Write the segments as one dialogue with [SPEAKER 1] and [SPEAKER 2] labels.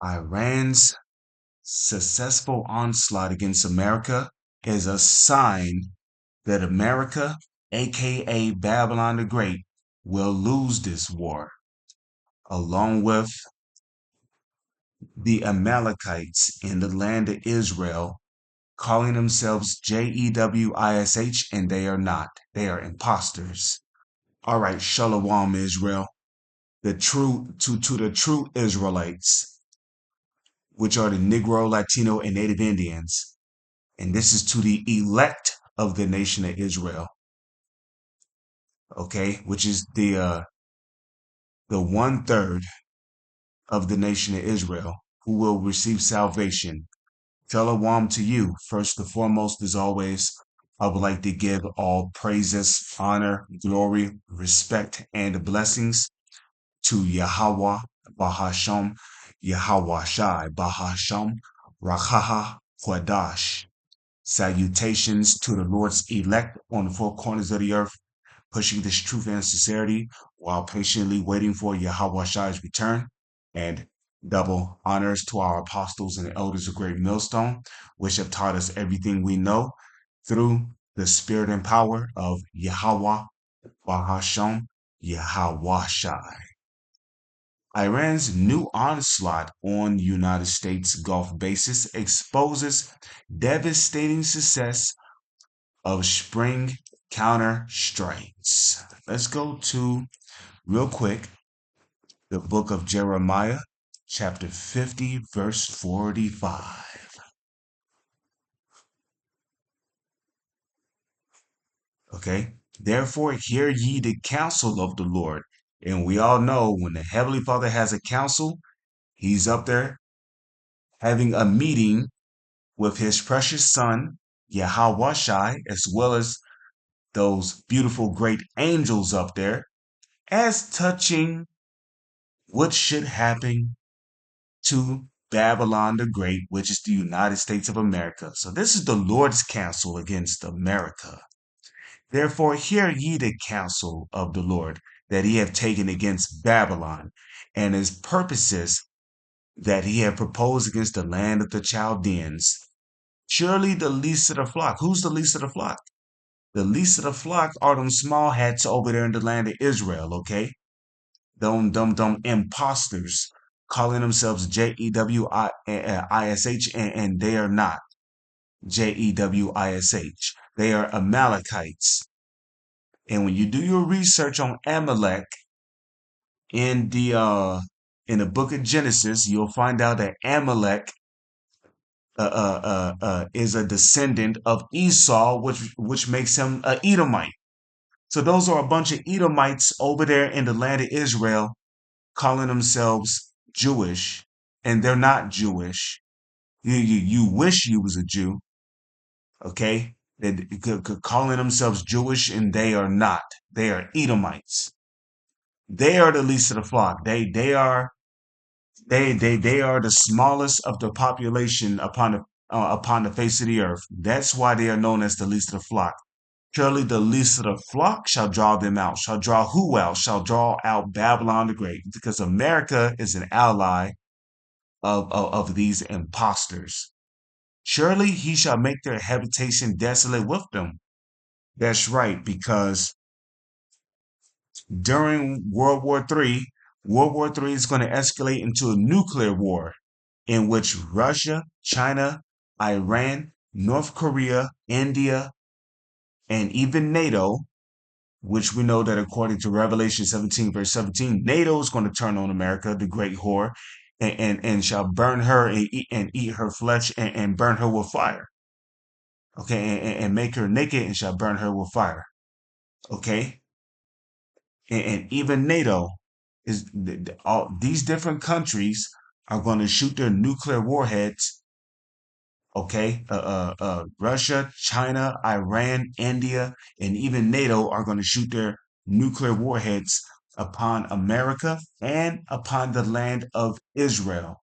[SPEAKER 1] Iran's successful onslaught against America is a sign that America, aka Babylon the Great, will lose this war, along with the Amalekites in the land of Israel, calling themselves JEWISH, and they are not. They are imposters. All right, Shalom, Israel. The true to the true Israelites, which are the Negro, Latino, and Native Indians, and this is to the elect of the nation of Israel. Okay, which is the 1/3 of the nation of Israel who will receive salvation. Shalom to you. First and foremost, as always, I would like to give all praises, honor, glory, respect, and blessings to Yahweh, Bahasham, Yahweh Shai, Bahasham, Rachaha, Quadash. Salutations to the Lord's elect on the four corners of the earth, pushing this truth and sincerity while patiently waiting for Yahweh Shai's return. And double honors to our apostles and elders of Great Millstone, which have taught us everything we know through the spirit and power of Yahweh, Bahasham, Yahweh Shai. Iran's new onslaught on United States Gulf bases exposes devastating success of spring counter strikes. Let's go to, real quick, the book of Jeremiah, chapter 50, verse 45. Okay? Therefore, hear ye the counsel of the Lord. And we all know when the Heavenly Father has a council, he's up there having a meeting with his precious son, Yahweh Shai, as well as those beautiful great angels up there, as touching what should happen to Babylon the Great, which is the United States of America. So this is the Lord's counsel against America. Therefore, hear ye the counsel of the Lord that he have taken against Babylon, and his purposes that he have proposed against the land of the Chaldeans. Surely the least of the flock. Who's the least of the flock? The least of the flock are them small hats over there in the land of Israel, okay? Them imposters calling themselves JEWISH, and they are not JEWISH. They are Amalekites. And when you do your research on Amalek in the book of Genesis, you'll find out that Amalek is a descendant of Esau, which makes him an Edomite. So those are a bunch of Edomites over there in the land of Israel calling themselves Jewish, and they're not Jewish. You wish you was a Jew, okay? They calling themselves Jewish, and they are not. They are Edomites. They are the least of the flock. They are the smallest of the population upon the face of the earth. That's why they are known as the least of the flock. Surely the least of the flock shall draw them out. Shall draw who out? Shall draw out Babylon the Great, because America is an ally of these impostors. Surely he shall make their habitation desolate with them. That's right, because during World War III is going to escalate into a nuclear war in which Russia, China, Iran, North Korea, India, and even NATO, which we know that according to Revelation 17, verse 17, NATO is going to turn on America, the great whore, and shall burn her and eat her flesh and burn her with fire. Okay, and make her naked and shall burn her with fire. Okay, and even NATO is all these different countries are going to shoot their nuclear warheads. Okay, Russia, China, Iran, India, and even NATO are going to shoot their nuclear warheads upon America and upon the land of Israel,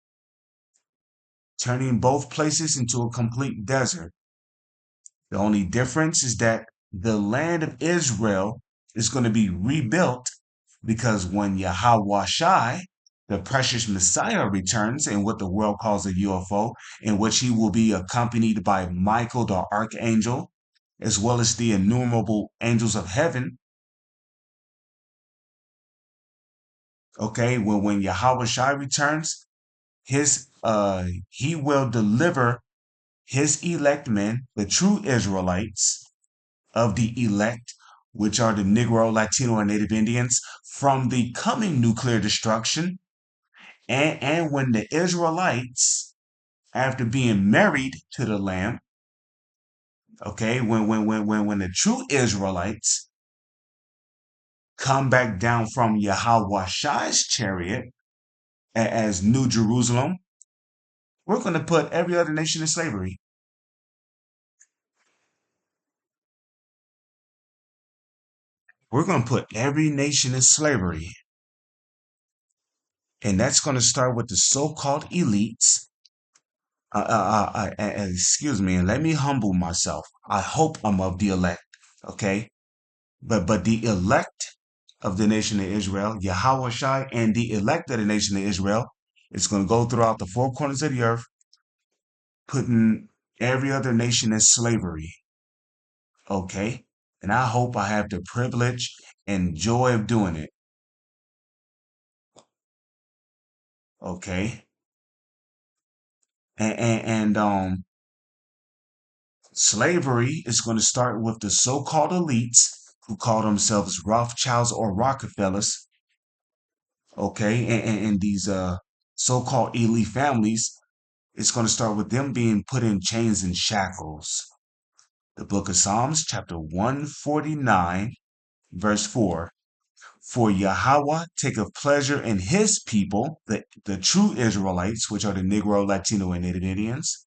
[SPEAKER 1] turning both places into a complete desert. The only difference is that the land of Israel is going to be rebuilt, because when Yahweh Shai the precious Messiah returns in what the world calls a UFO, in which he will be accompanied by Michael the archangel, as well as the innumerable angels of heaven. Okay, when Yahweh Shai returns, he will deliver his elect men, the true Israelites of the elect, which are the Negro, Latino, and Native Indians, from the coming nuclear destruction. And when the Israelites, after being married to the Lamb, okay, when the true Israelites come back down from Yahweh Shai's chariot as New Jerusalem, we're going to put every other nation in slavery. We're going to put every nation in slavery. And that's going to start with the so-called elites. Excuse me, and let me humble myself. I hope I'm of the elect, okay? But the elect of the nation of Israel, Yahweh Shai, and the elect of the nation of Israel, it's going to go throughout the four corners of the earth, putting every other nation in slavery, okay? And I hope I have the privilege and joy of doing it, okay? And slavery is going to start with the so-called elites who call themselves Rothschilds or Rockefellers, okay? And these so-called elite families, it's going to start with them being put in chains and shackles. The book of Psalms, chapter 149, verse 4. For Yahweh taketh pleasure in his people, the true Israelites, which are the Negro, Latino, and Native Indians,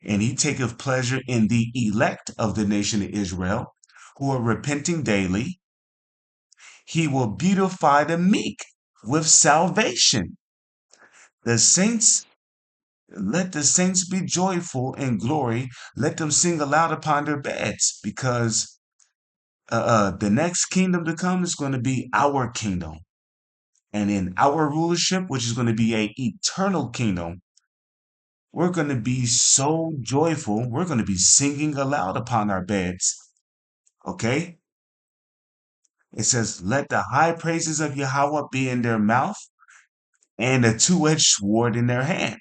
[SPEAKER 1] and he taketh pleasure in the elect of the nation of Israel, who are repenting daily. He will beautify the meek with salvation. The saints, let the saints be joyful in glory. Let them sing aloud upon their beds, because the next kingdom to come is going to be our kingdom. And in our rulership, which is going to be a eternal kingdom, we're going to be so joyful. We're going to be singing aloud upon our beds. Okay? It says, let the high praises of Yahweh be in their mouth and a two-edged sword in their hand,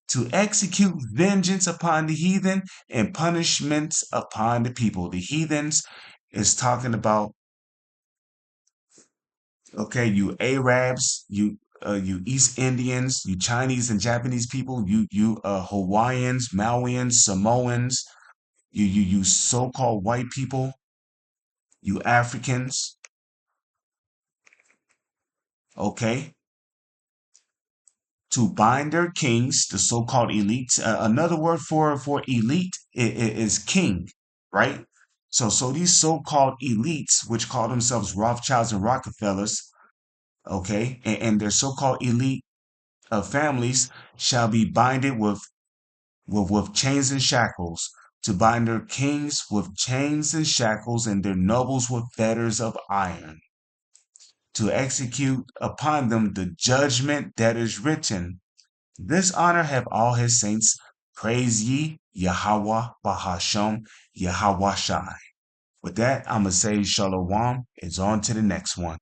[SPEAKER 1] to execute vengeance upon the heathen and punishments upon the people. The heathens is talking about, you Arabs, you East Indians, you Chinese and Japanese people, you Hawaiians, Mauians, Samoans, you so-called white people, you Africans, okay, to bind their kings, the so-called elites. Another word for elite is king, right? So these so-called elites, which call themselves Rothschilds and Rockefellers, okay, and their so-called elite families shall be binded with chains and shackles, to bind their kings with chains and shackles, and their nobles with fetters of iron, to execute upon them the judgment that is written. This honor have all his saints. Praise ye Yahweh Bahasham Yahweh Shai. With that, I'm going to say Shalom. It's on to the next one.